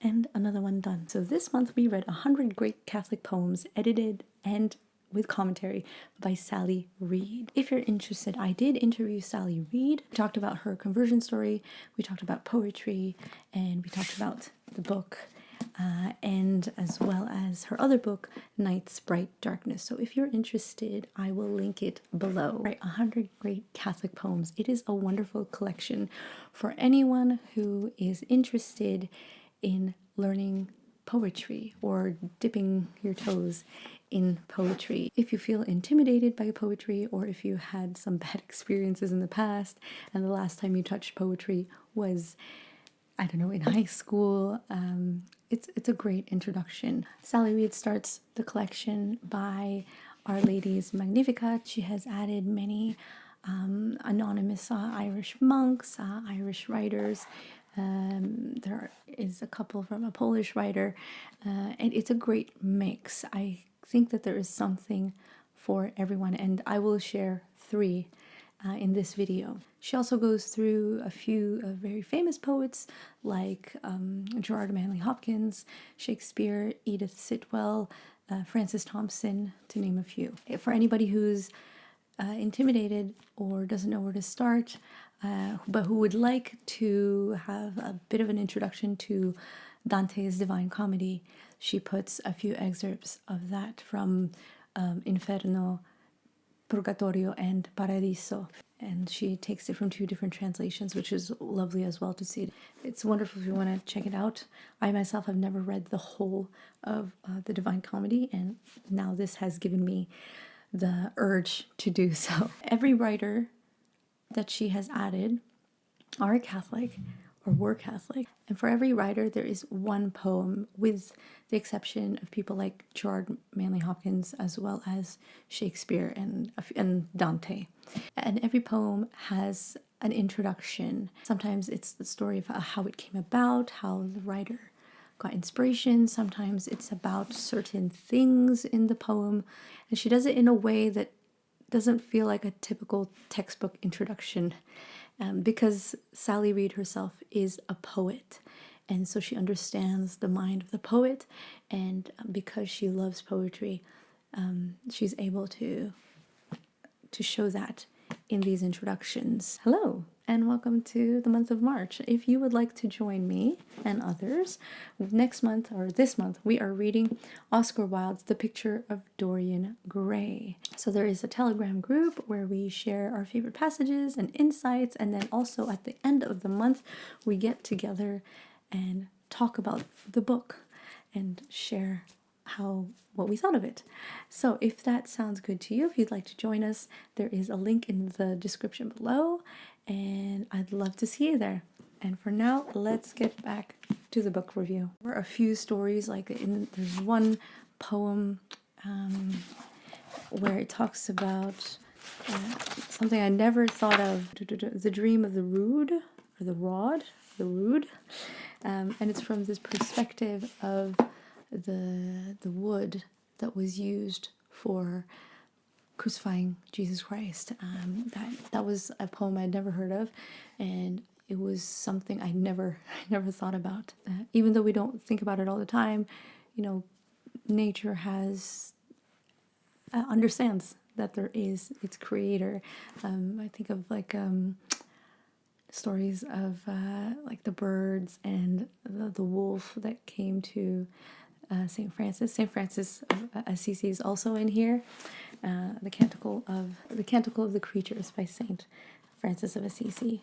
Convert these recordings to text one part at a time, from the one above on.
and another one done. So this month we read 100 Great Catholic Poems, edited and with commentary by Sally Reed. If you're interested, I did interview Sally Reed. We talked about her conversion story, we talked about poetry, and we talked about the book, and as well as her other book, Night's Bright Darkness. So if you're interested, I will link it below. Right, 100 Great Catholic Poems. It is a wonderful collection for anyone who is interested in learning poetry or dipping your toes in poetry. If you feel intimidated by poetry, or if you had some bad experiences in the past and the last time you touched poetry was, I don't know, in high school, it's a great introduction. Sally Reed starts the collection by Our Lady's Magnificat. She has added many anonymous Irish monks, Irish writers. There is a couple from a Polish writer, and it's a great mix. I think that there is something for everyone, and I will share 3 in this video. She also goes through a few very famous poets like Gerard Manley Hopkins, Shakespeare, Edith Sitwell, Francis Thompson, to name a few. For anybody who's intimidated or doesn't know where to start, but who would like to have a bit of an introduction to Dante's Divine Comedy, she puts a few excerpts of that from Inferno, Purgatorio, and Paradiso. And she takes it from 2 different translations, which is lovely as well to see. It's wonderful if you want to check it out. I myself have never read the whole of the Divine Comedy, and now this has given me the urge to do so. Every writer that she has added are Catholic or were Catholic, and for every writer there is one poem, with the exception of people like Gerard Manley Hopkins as well as Shakespeare and Dante. And every poem has an introduction. Sometimes it's the story of how it came about, how the writer got inspiration. Sometimes it's about certain things in the poem, and she does it in a way that doesn't feel like a typical textbook introduction, because Sally Reed herself is a poet, and so she understands the mind of the poet, and because she loves poetry, she's able to show that in these introductions. Hello, and welcome to the month of March. If you would like to join me and others, next month, or this month, we are reading Oscar Wilde's The Picture of Dorian Gray. So there is a Telegram group where we share our favorite passages and insights, and then also at the end of the month, we get together and talk about the book and share what we thought of it. So if that sounds good to you, if you'd like to join us, there is a link in the description below, and I'd love to see you there. And for now, let's get back to the book review. There are a few stories, like there's one poem where it talks about something I never thought of, the dream of the rood, or the rod, the rood, and it's from this perspective of the wood that was used for crucifying Jesus Christ. That was a poem I'd never heard of, and it was something I never thought about. Even though we don't think about it all the time, nature understands that there is its creator. I think of stories of like the birds and the wolf that came to Saint Francis. Saint Francis of Assisi is also in here. The Canticle of the Creatures by Saint Francis of Assisi.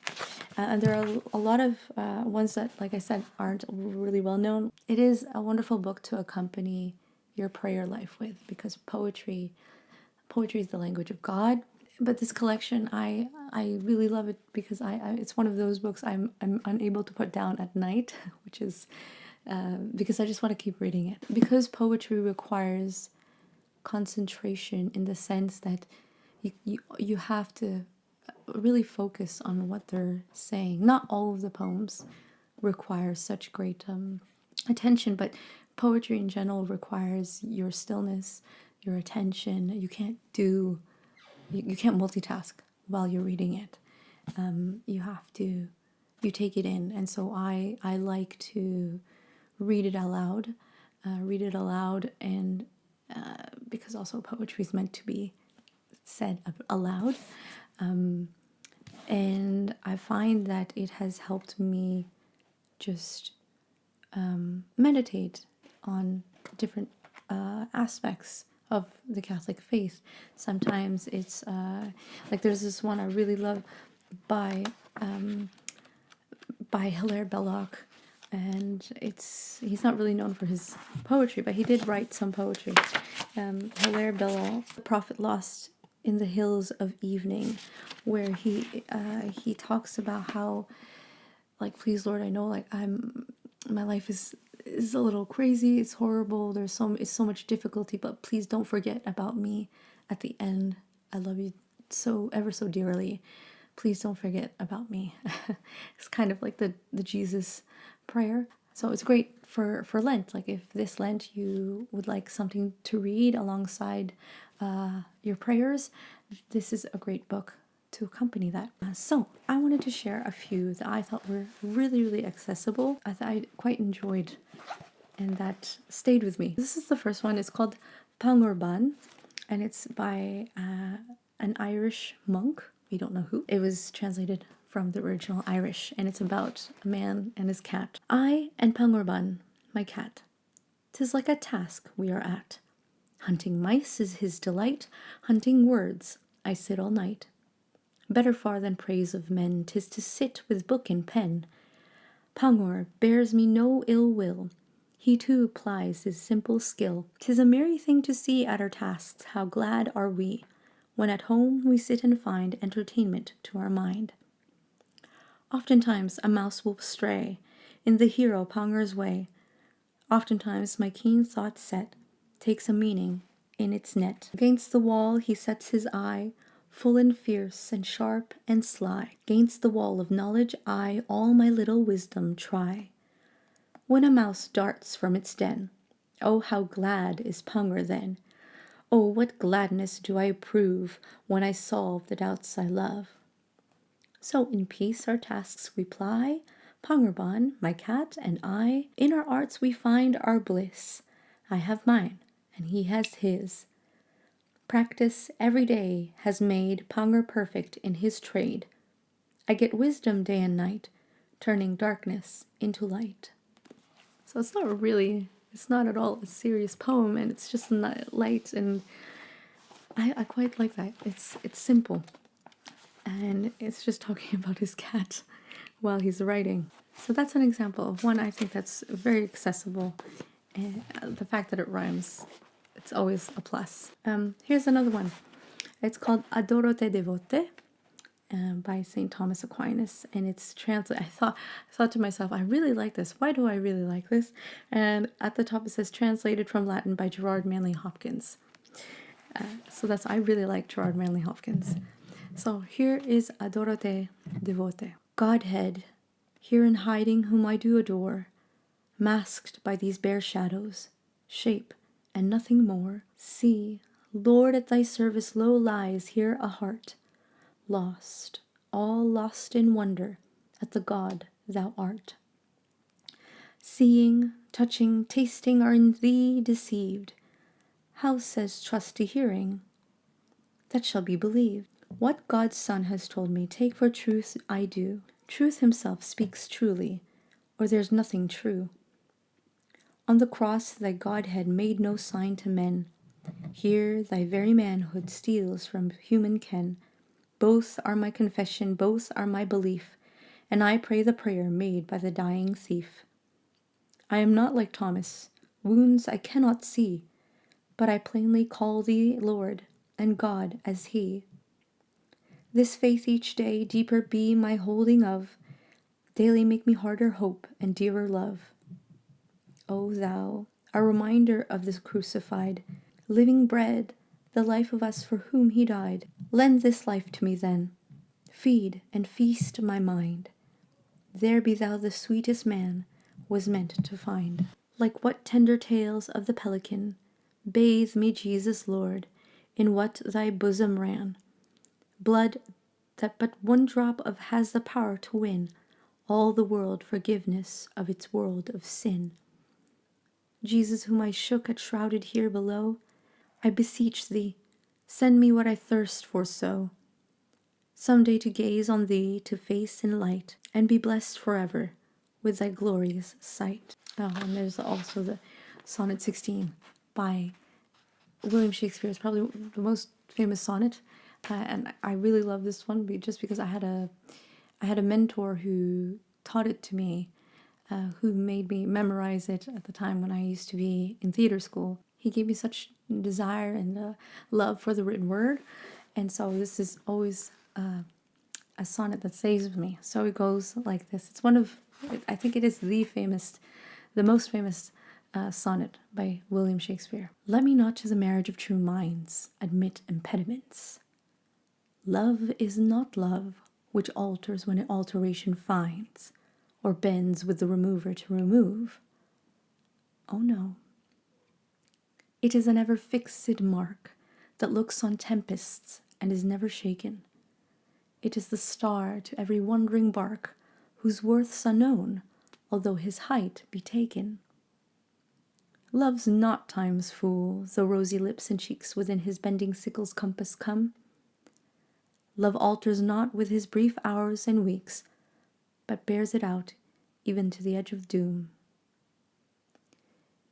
And there are a lot of ones that, like I said, aren't really well known. It is a wonderful book to accompany your prayer life with, because poetry is the language of God. But this collection, I really love it because it's one of those books I'm unable to put down at night, which is because I just want to keep reading it. Because poetry requires concentration in the sense that you have to really focus on what they're saying. Not all of the poems require such great attention, but poetry in general requires your stillness, your attention. You can't multitask while you're reading it. You take it in. And so I like to read it aloud. Read it aloud, and because also poetry is meant to be said aloud. And I find that it has helped me just meditate on different aspects of the Catholic faith. Sometimes it's like there's this one I really love by Hilaire Belloc, and he's not really known for his poetry, but he did write some poetry. Hilaire Belloc, The Prophet Lost in the Hills of Evening, where he talks about how, like, please Lord, I know, like, my life is a little crazy, it's horrible, it's so much difficulty, but please don't forget about me at the end. I love you so ever so dearly. Please don't forget about me. It's kind of like the Jesus prayer. So it's great for Lent. Like, if this Lent you would like something to read alongside your prayers, this is a great book to accompany that. So I wanted to share a few that I thought were really, really accessible, that I quite enjoyed and that stayed with me. This is the first one. It's called Pangorban, and it's by an Irish monk. We don't know who. It was translated from the original Irish, and it's about a man and his cat. I and Pangorban, my cat. 'Tis like a task we are at. Hunting mice is his delight. Hunting words I sit all night. Better far than praise of men 'tis to sit with book and pen. Pangor bears me no ill will. He too plies his simple skill. 'Tis a merry thing to see at our tasks how glad are we, when at home we sit and find entertainment to our mind. Oftentimes a mouse will stray in the hero Pangor's way. Oftentimes my keen thought set takes a meaning in its net. Against the wall he sets his eye, full and fierce and sharp and sly. Against the wall of knowledge I all my little wisdom try. When a mouse darts from its den, oh, how glad is Pangor then! Oh, what gladness do I prove when I solve the doubts I love! So in peace our tasks we ply, Pangorban, my cat, and I. In our arts we find our bliss. I have mine, and he has his. Practice every day has made Pangor perfect in his trade. I get wisdom day and night, turning darkness into light. So it's not at all a serious poem, and it's just light, and I quite like that. It's simple, and it's just talking about his cat while he's writing. So that's an example of one I think that's very accessible, and the fact that it rhymes, it's always a plus. Here's another one. It's called Adoro te devote, by St. Thomas Aquinas, and it's translated. I thought to myself, I really like this. Why do I really like this? And at the top it says translated from Latin by Gerard Manley Hopkins. I really like Gerard Manley Hopkins. So here is Adoro te devote. Godhead, here in hiding whom I do adore, masked by these bare shadows, shape and nothing more. See, Lord, at thy service low lies here a heart, lost, all lost in wonder at the God thou art. Seeing, touching, tasting are in thee deceived. How says trusty hearing? That shall be believed. What God's Son has told me, take for truth I do. Truth himself speaks truly, or there's nothing true. On the cross thy Godhead made no sign to men. Here thy very manhood steals from human ken. Both are my confession, both are my belief, and I pray the prayer made by the dying thief. I am not like Thomas, wounds I cannot see, but I plainly call thee Lord, and God as he. This faith each day deeper be my holding of, daily make me harder hope and dearer love. O thou, a reminder of this crucified, living bread, the life of us for whom he died, lend this life to me then, feed and feast my mind. There be thou the sweetest man was meant to find. Like what tender tales of the pelican, bathe me, Jesus Lord, in what thy bosom ran. Blood that but one drop of has the power to win all the world forgiveness of its world of sin. Jesus, whom I shook at shrouded here below, I beseech thee, send me what I thirst for so, some day to gaze on thee, to face in light, and be blessed forever with thy glorious sight. Oh, and there's also the Sonnet 16 by William Shakespeare. It's probably the most famous sonnet, and I really love this one just because I had a mentor who taught it to me, who made me memorize it at the time when I used to be in theater school. He gave me such desire and love for the written word, and so this is always a sonnet that stays with me. So it goes like this. It's one of, I think it is the most famous sonnet by William Shakespeare. Let me not to the marriage of true minds admit impediments. Love is not love, which alters when it alteration finds, or bends with the remover to remove. Oh no. It is an ever fixed mark that looks on tempests and is never shaken. It is the star to every wandering bark, whose worth's unknown, although his height be taken. Love's not time's fool, though rosy lips and cheeks within his bending sickle's compass come. Love alters not with his brief hours and weeks, but bears it out even to the edge of doom.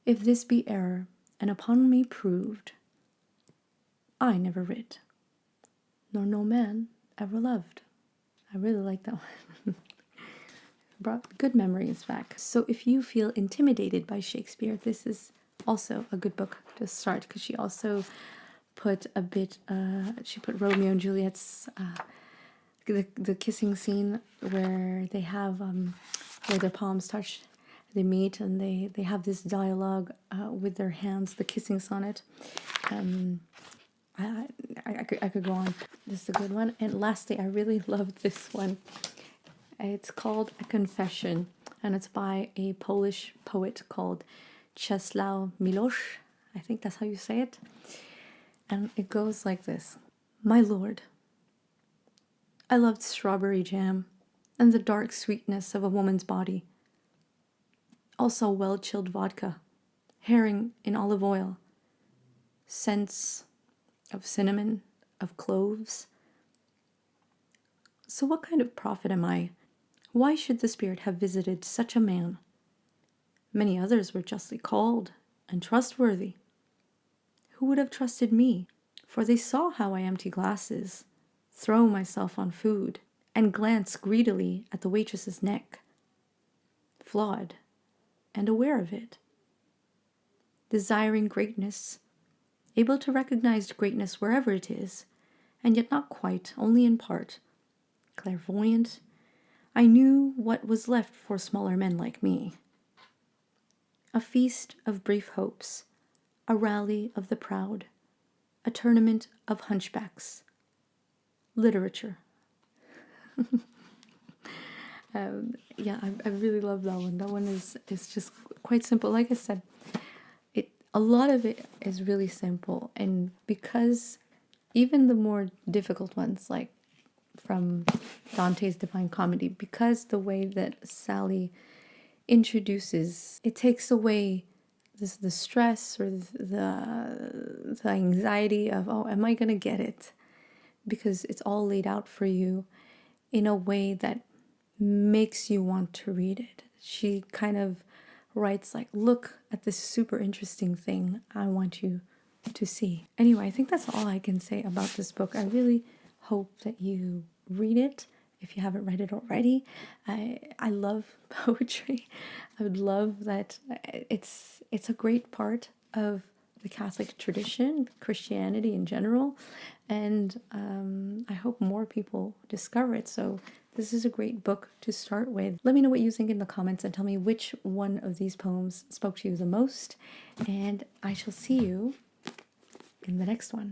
If this be error, and upon me proved, I never writ, nor no man ever loved. I really like that one. Brought good memories back. So if you feel intimidated by Shakespeare, this is also a good book to start, because she also put she put Romeo and Juliet's the kissing scene where they have where their palms touch, they meet, and they have this dialogue with their hands, the kissing sonnet. I could go on. This is a good one. And lastly, I really loved this one. It's called A Confession, and it's by a Polish poet called Czesław Miłosz. I think that's how you say it. And it goes like this. My lord, I loved strawberry jam and the dark sweetness of a woman's body. Also well-chilled vodka, herring in olive oil, scents of cinnamon, of cloves. So what kind of prophet am I? Why should the Spirit have visited such a man? Many others were justly called and trustworthy. Who would have trusted me? For they saw how I empty glasses, throw myself on food, and glance greedily at the waitress's neck, flawed and aware of it. Desiring greatness, able to recognize greatness wherever it is, and yet not quite, only in part. Clairvoyant, I knew what was left for smaller men like me. A feast of brief hopes, a rally of the proud, a tournament of hunchbacks. Literature. I really love that one. That one is just quite simple. Like I said, a lot of it is really simple, and because even the more difficult ones, like from Dante's Divine Comedy, because the way that Sally introduces, it takes away the stress or the anxiety of, oh, am I going to get it? Because it's all laid out for you in a way that makes you want to read it. She kind of writes like, look at this super interesting thing I want you to see. Anyway, I think that's all I can say about this book. I really hope that you read it if you haven't read it already. I love poetry. I would love that. It's a great part of the Catholic tradition, Christianity in general, and I hope more people discover it. So this is a great book to start with. Let me know what you think in the comments and tell me which one of these poems spoke to you the most, and I shall see you in the next one.